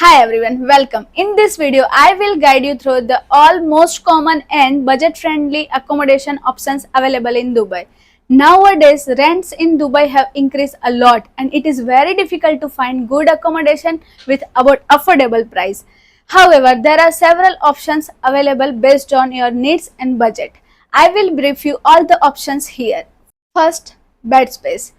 Hi everyone, welcome. In this video, I will guide you through the all most common and budget-friendly accommodation options available in Dubai. Nowadays, rents in Dubai have increased a lot and it is very difficult to find good accommodation with about affordable price. However, there are several options available based on your needs and budget. I will brief you all the options here. First, bed space.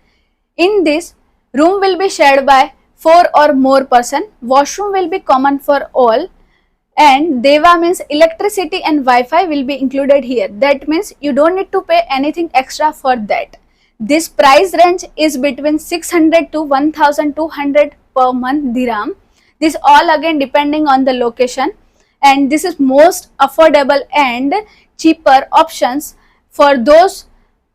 In this, room will be shared by 4 or more person. Washroom will be common for all, and Deva means electricity and Wi-Fi will be included here. That means you don't need to pay anything extra for that. This price range is between 600 to 1200 per month dirham. This all again depending on the location, and this is most affordable and cheaper options for those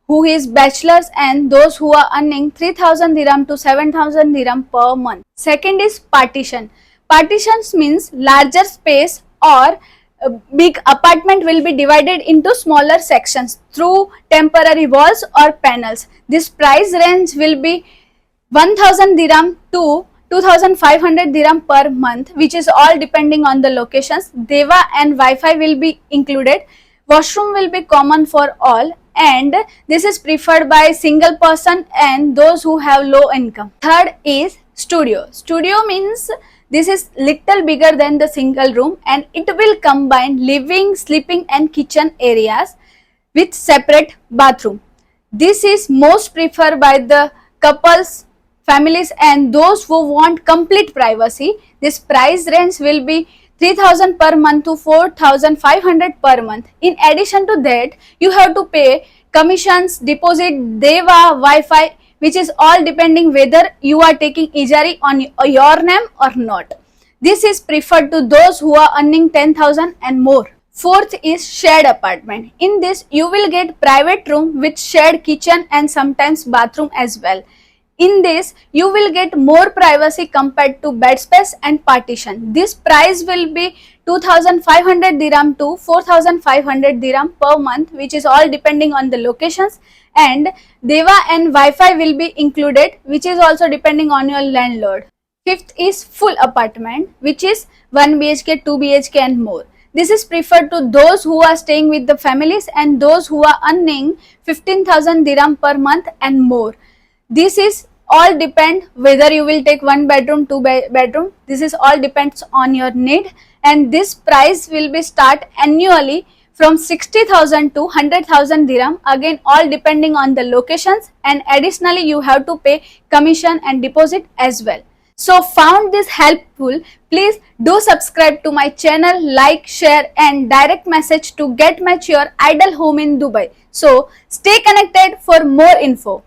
who is bachelors and those who are earning 3000 dirham to 7000 dirham per month. Second is partition. Partitions means larger space or a big apartment will be divided into smaller sections through temporary walls or panels. This price range will be 1000 dirham to 2500 dirham per month, which is all depending on the locations. Deva and Wi-Fi will be included. Washroom will be common for all, and this is preferred by single person and those who have low income. Third is studio. Studio means this is little bigger than the single room and it will combine living, sleeping and kitchen areas with separate bathroom. This is most preferred by the couples, families and those who want complete privacy. This price range will be 3000 per month to 4500 per month. In addition to that, you have to pay commissions, deposit, Deva, Wi-Fi, which is all depending whether you are taking Ijari on your name or not. This is preferred to those who are earning 10,000 and more. Fourth is shared apartment. In this, you will get private room with shared kitchen and sometimes bathroom as well. In this, you will get more privacy compared to bed space and partition. This price will be 2500 dirham to 4500 dirham per month, which is all depending on the locations, and Deva and Wi-Fi will be included, which is also depending on your landlord. Fifth is full apartment, which is 1 BHK, 2 BHK and more. This is preferred to those who are staying with the families and those who are earning 15,000 dirham per month and more. This is all depend whether you will take 1 bedroom, 2 bedroom. This is all depends on your need, and this price will be start annually from 60,000 to 100,000 dirham, again all depending on the locations, and additionally you have to pay commission and deposit as well. So found this helpful, please do subscribe to my channel, like, share and direct message to get match your ideal home in Dubai. So stay connected for more info.